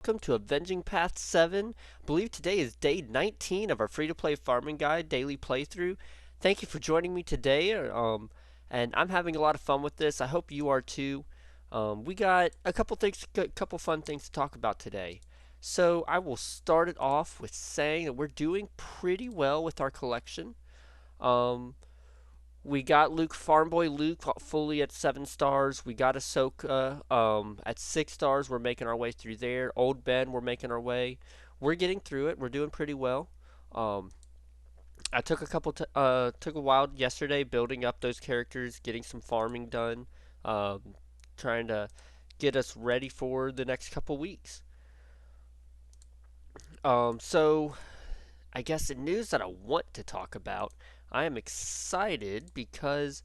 Welcome to Avenging Path 7. I believe today is day 19 of our free-to-play farming guide daily playthrough. Thank you for joining me today, and I'm having a lot of fun with this. I hope you are too. We got a couple fun things to talk about today. So I will start it off with saying that we're doing pretty well with our collection. Um, we got Farm Boy Luke fully at 7 stars. We got Ahsoka at 6 stars. We're making our way through there. Old Ben, we're making our way. We're getting through it. We're doing pretty well. Um, I took a while yesterday building up those characters, getting some farming done, trying to get us ready for the next couple weeks. So I guess the news that I want to talk about, I am excited because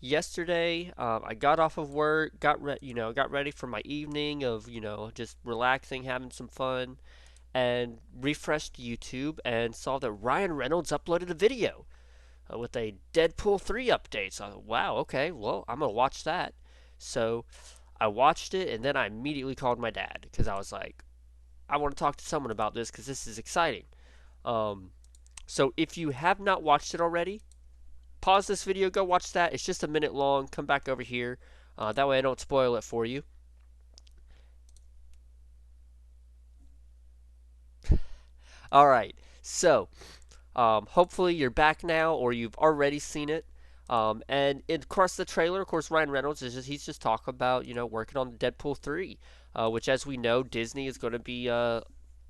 yesterday I got off of work, got ready for my evening of just relaxing, having some fun, and refreshed YouTube and saw that Ryan Reynolds uploaded a video with a Deadpool 3 update. So I thought, wow, okay, well I'm gonna watch that. So I watched it and then I immediately called my dad because I was like, I want to talk to someone about this because this is exciting. Um, so if you have not watched it already, pause this video, go watch that. It's just a minute long. Come back over here. That way I don't spoil it for you. All right. So, hopefully you're back now or you've already seen it. And across the trailer, of course, Ryan Reynolds he's just talking about working on Deadpool 3, which as we know Disney is going to be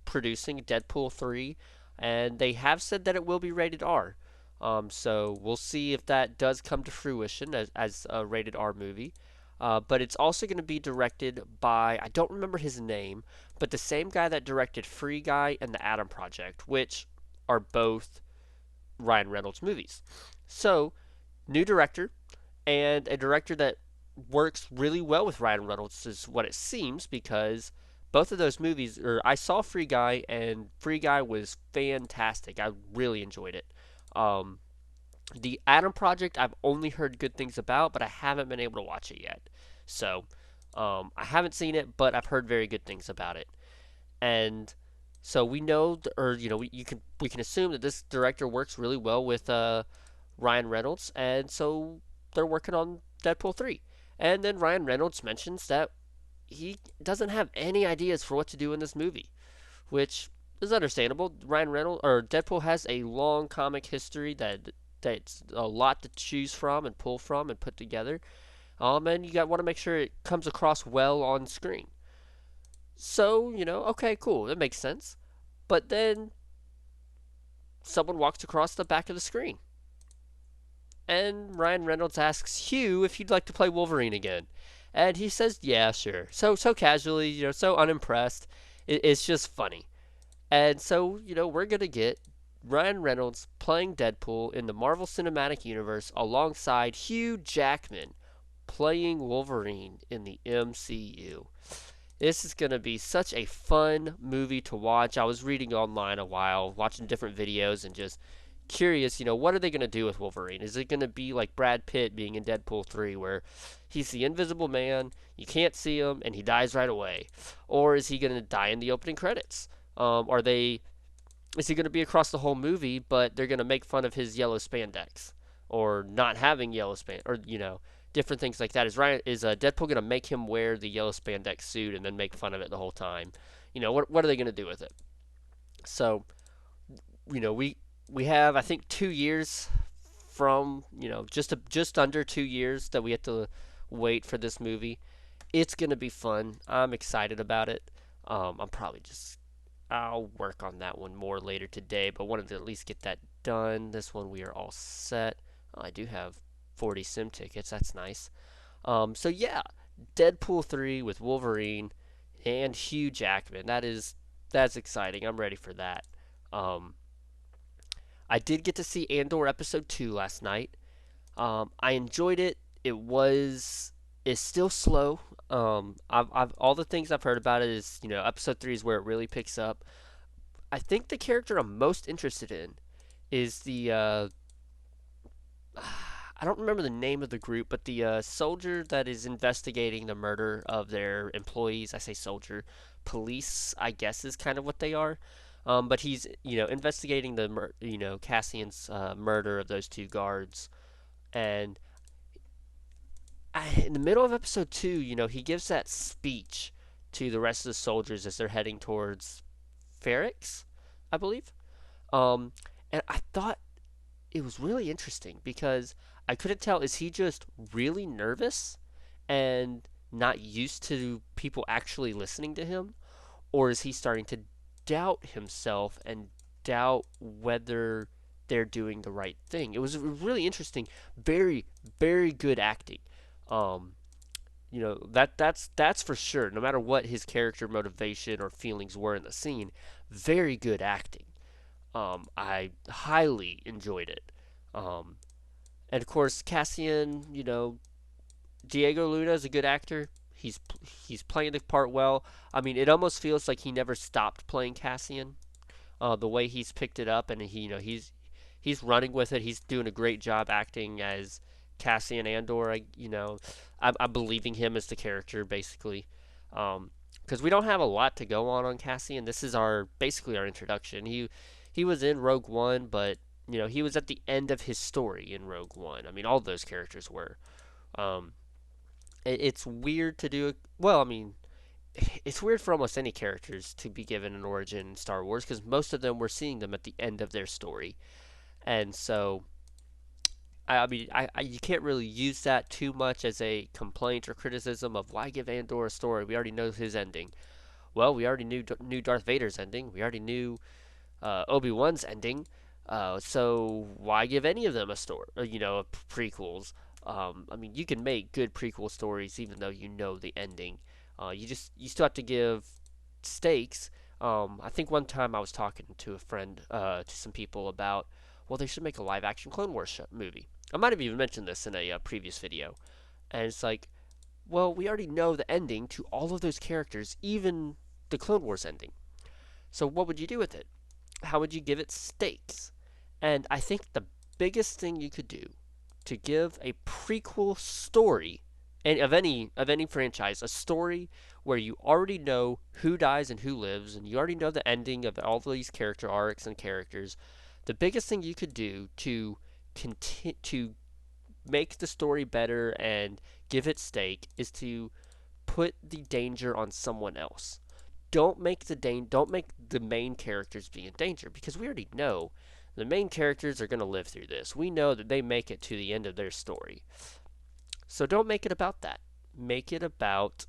producing Deadpool 3, and they have said that it will be rated R. So we'll see if that does come to fruition as a rated R movie. But it's also going to be directed by, I don't remember his name, but the same guy that directed Free Guy and The Atom Project, which are both Ryan Reynolds movies. So, new director, and a director that works really well with Ryan Reynolds is what it seems because both of those movies, or I saw Free Guy, and Free Guy was fantastic. I really enjoyed it. Um, the Atom Project, I've only heard good things about, but I haven't been able to watch it yet. So, I haven't seen it, but I've heard very good things about it. And so we know, or we can assume that this director works really well with Ryan Reynolds, and so they're working on Deadpool 3. And then Ryan Reynolds mentions that he doesn't have any ideas for what to do in this movie, which is understandable. Ryan Reynolds or Deadpool has a long comic history that's a lot to choose from and pull from and put together. And you got want to make sure it comes across well on screen. So, okay, cool, that makes sense. But then someone walks across the back of the screen. And Ryan Reynolds asks Hugh if he'd like to play Wolverine again. And he says, yeah, sure. So casually, so unimpressed. It's just funny. And so, we're going to get Ryan Reynolds playing Deadpool in the Marvel Cinematic Universe alongside Hugh Jackman playing Wolverine in the MCU. This is going to be such a fun movie to watch. I was reading online a while, watching different videos, and just curious, what are they going to do with Wolverine? Is it going to be like Brad Pitt being in Deadpool 3, where he's the invisible man, you can't see him, and he dies right away? Or is he going to die in the opening credits? Is he going to be across the whole movie, but they're going to make fun of his yellow spandex? Or not having yellow spandex? Or, different things like that. Is Deadpool going to make him wear the yellow spandex suit and then make fun of it the whole time? What are they going to do with it? So, we have I think 2 years from just under 2 years that we have to wait for this movie. It's going to be fun. I'm excited about it. I'm probably just I'll work on that one more later today, but wanted to at least get that done. This one we are all set. Oh, I do have 40 sim tickets. That's nice. So yeah, Deadpool 3 with Wolverine and Hugh Jackman. That's exciting. I'm ready for that. Um, I did get to see Andor episode 2 last night. I enjoyed it. It's still slow. I've all the things I've heard about it is episode 3 is where it really picks up. I think the character I'm most interested in is the I don't remember the name of the group, but the soldier that is investigating the murder of their employees. I say soldier, police, I guess is kind of what they are. But he's investigating the Cassian's murder of those two guards, and in the middle of episode 2, he gives that speech to the rest of the soldiers as they're heading towards Ferrix, I believe. Um, and I thought it was really interesting because I couldn't tell, is he just really nervous and not used to people actually listening to him, or is he starting to doubt himself and doubt whether they're doing the right thing? It was really interesting, very very good acting. Um, that's for sure. No matter what his character motivation or feelings were in the scene, very good acting. I highly enjoyed it. Um, and of course, Cassian, Diego Luna is a good actor. He's playing the part well. I mean, it almost feels like he never stopped playing Cassian. The way he's picked it up, and he's running with it. He's doing a great job acting as Cassian Andor. I'm believing him as the character basically, because we don't have a lot to go on Cassian. This is our basically our introduction. He was in Rogue One, but he was at the end of his story in Rogue One. I mean, all those characters were. Um, it's weird to do. Well, I mean, it's weird for almost any characters to be given an origin in Star Wars because most of them we're seeing them at the end of their story, and so I mean you can't really use that too much as a complaint or criticism of why give Andor a story. We already know his ending. Well, we already knew Darth Vader's ending. We already knew Obi-Wan's ending. So why give any of them a story? Prequels. I mean, you can make good prequel stories even though you know the ending. You still have to give stakes. I think one time I was talking to a friend, to some people about, well, they should make a live action Clone Wars movie. I might have even mentioned this in a previous video, and it's like, well, we already know the ending to all of those characters, even the Clone Wars ending. So what would you do with it? How would you give it stakes? And I think the biggest thing you could do to give a prequel story and of any franchise, a story where you already know who dies and who lives, and you already know the ending of all these character arcs and characters. The biggest thing you could do to make the story better and give it stake is to put the danger on someone else. Don't make the main characters be in danger because we already know the main characters are going to live through this. We know that they make it to the end of their story. So don't make it about that. Make it about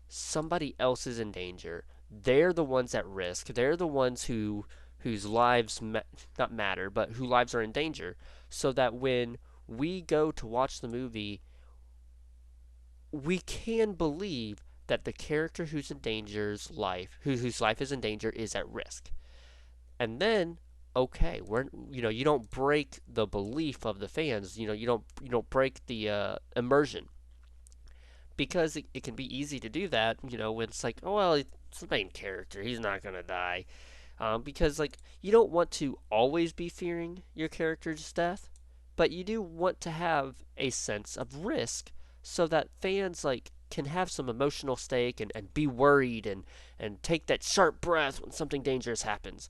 somebody else is in danger. They're the ones at risk. They're the ones whose lives not matter, but whose lives are in danger. So that when we go to watch the movie, we can believe that the character who's in danger's life, whose life is in danger, is at risk. And then, okay, you don't break the belief of the fans. You don't break the immersion because it can be easy to do that. When it's like, oh well, it's the main character, he's not gonna die. Because like you don't want to always be fearing your character's death, but you do want to have a sense of risk so that fans like can have some emotional stake and be worried and take that sharp breath when something dangerous happens.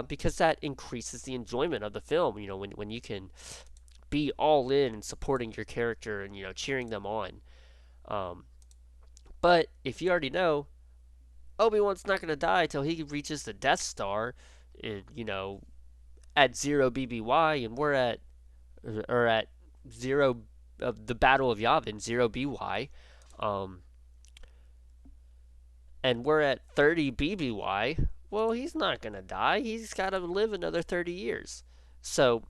Because that increases the enjoyment of the film. When you can be all in and supporting your character and cheering them on. Um, but if you already know Obi-Wan's not going to die till he reaches the Death Star, at 0 BBY, and we're at 0 of the Battle of Yavin, 0 BY, um, and we're at 30 BBY, well, he's not going to die. He's got to live another 30 years. So,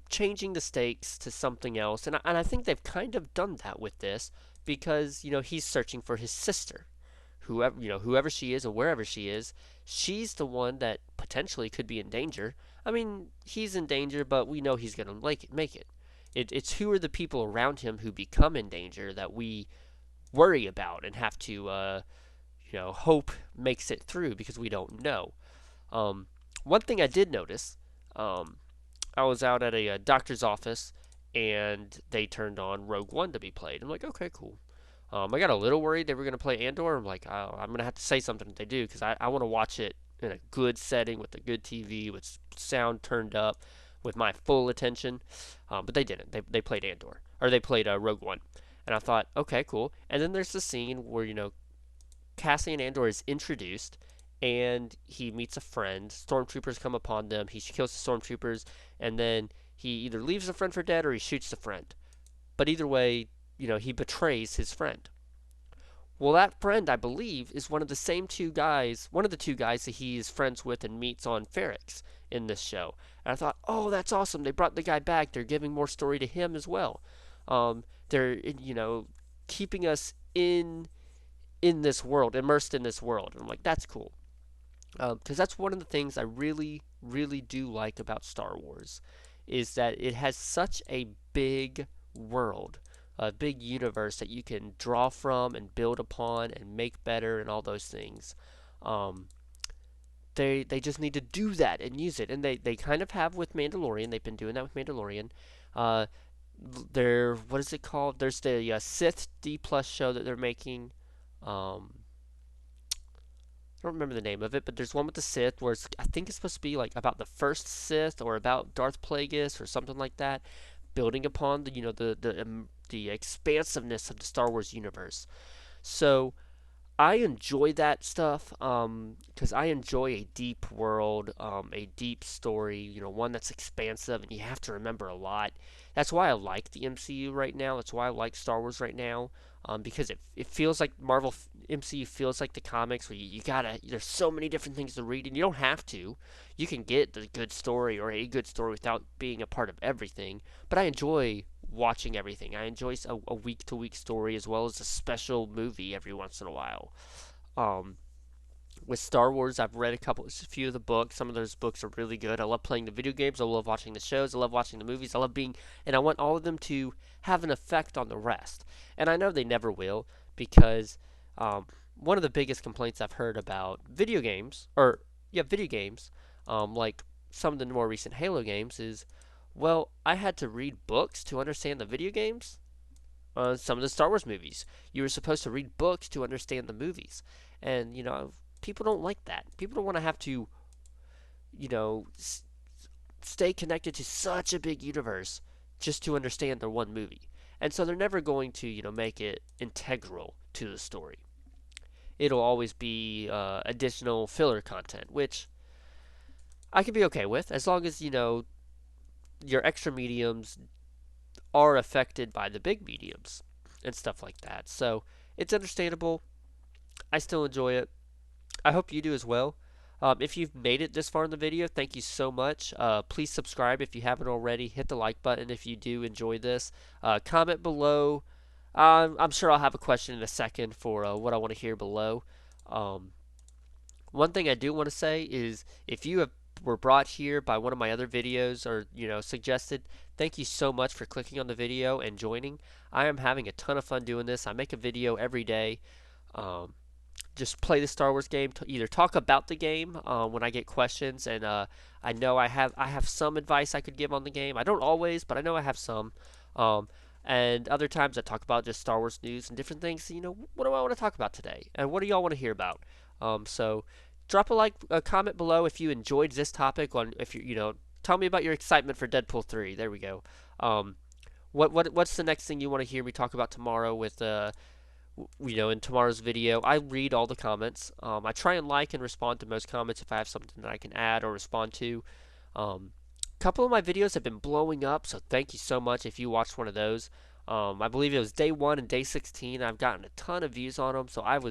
changing the stakes to something else, and I think they've kind of done that with this because, he's searching for his sister. Whoever she is or wherever she is, she's the one that potentially could be in danger. I mean, he's in danger, but we know he's gonna make it. It's who are the people around him who become in danger that we worry about and have to, hope makes it through because we don't know. Um, One thing I did notice, I was out at a doctor's office, and they turned on Rogue One to be played. I'm like, okay, cool. I got a little worried they were going to play Andor. I'm like, oh, I'm going to have to say something if they do because I want to watch it in a good setting with a good TV, with sound turned up, with my full attention. But they didn't. They played Andor, or they played Rogue One. And I thought, okay, cool. And then there's the scene where, Cassian Andor is introduced, and he meets a friend. Stormtroopers come upon them. He kills the stormtroopers, and then he either leaves the friend for dead or he shoots the friend. But either way, he betrays his friend. Well, that friend, I believe, is one of the same two guys, one of the two guys that he is friends with and meets on Ferrix in this show. And I thought, oh, that's awesome. They brought the guy back. They're giving more story to him as well. They're, keeping us in this world, immersed in this world. And I'm like, that's cool. Because that's one of the things I really, really do like about Star Wars, is that it has such a big world, a big universe that you can draw from and build upon and make better and all those things. Um, they just need to do that and use it, and they kind of have with Mandalorian. They've been doing that with Mandalorian. Uh, they're what is it called? There's the Sith D plus show that they're making. Um, I don't remember the name of it, but there's one with the Sith where I think it's supposed to be like about the first Sith or about Darth Plagueis or something like that, building upon the expansiveness of the Star Wars universe. So I enjoy that stuff because I enjoy a deep world, a deep story, one that's expansive and you have to remember a lot. That's why I like the MCU right now. That's why I like Star Wars right now because it feels like Marvel MCU feels like the comics where you gotta, there's so many different things to read and you don't have to. You can get the good story or a good story without being a part of everything. But I enjoy watching everything. I enjoy a week to week story as well as a special movie every once in a while. Um, with Star Wars, I've read a few of the books. Some of those books are really good. I love playing the video games. I love watching the shows. I love watching the movies. And I want all of them to have an effect on the rest. And I know they never will because one of the biggest complaints I've heard about video games, video games, like some of the more recent Halo games, is, well, I had to read books to understand the video games. Some of the Star Wars movies, you were supposed to read books to understand the movies, and people don't like that. People don't want to have to, you know, s- stay connected to such a big universe just to understand their one movie, and so they're never going to, make it integral to the story. It'll always be additional filler content, which I can be okay with as long as your extra mediums are affected by the big mediums and stuff like that. So it's understandable. I still enjoy it. I hope you do as well. If you've made it this far in the video, thank you so much. Please subscribe if you haven't already. Hit the like button if you do enjoy this. Comment below. I'm sure I'll have a question in a second for what I want to hear below. Um, One thing I do want to say is if you were brought here by one of my other videos or suggested, thank you so much for clicking on the video and joining. I am having a ton of fun doing this. I make a video every day. Um, just play the Star Wars game, to either talk about the game when I get questions, and I know I have some advice I could give on the game. I don't always, but I know I have some. Um, and other times I talk about just Star Wars news and different things. What do I want to talk about today, and what do y'all want to hear about? So drop a comment below if you enjoyed this topic. On if tell me about your excitement for Deadpool 3. There we go. Um, what's the next thing you want to hear me talk about tomorrow with in tomorrow's video? I read all the comments. I try and like and respond to most comments if I have something that I can add or respond to. A couple of my videos have been blowing up, so thank you so much if you watched one of those. I believe it was day 1 and day 16. I've gotten a ton of views on them, so I've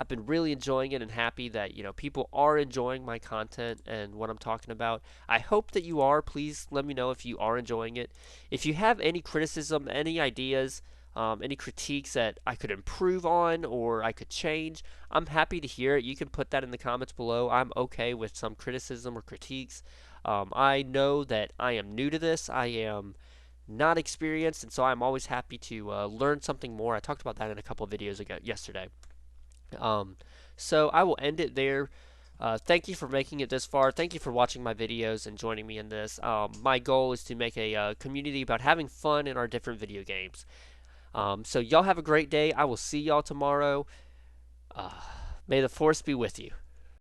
been really enjoying it and happy that people are enjoying my content and what I'm talking about. I hope that you are. Please let me know if you are enjoying it. If you have any criticism, any ideas, any critiques that I could improve on or I could change, I'm happy to hear it. You can put that in the comments below. I'm okay with some criticism or critiques. I know that I am new to this. I am not experienced, and so I'm always happy to learn something more. I talked about that in a couple of videos ago yesterday. Um, so I will end it there. Thank you for making it this far. Thank you for watching my videos and joining me in this. My goal is to make a community about having fun in our different video games. So y'all have a great day. I will see y'all tomorrow. Uh, May the force be with you.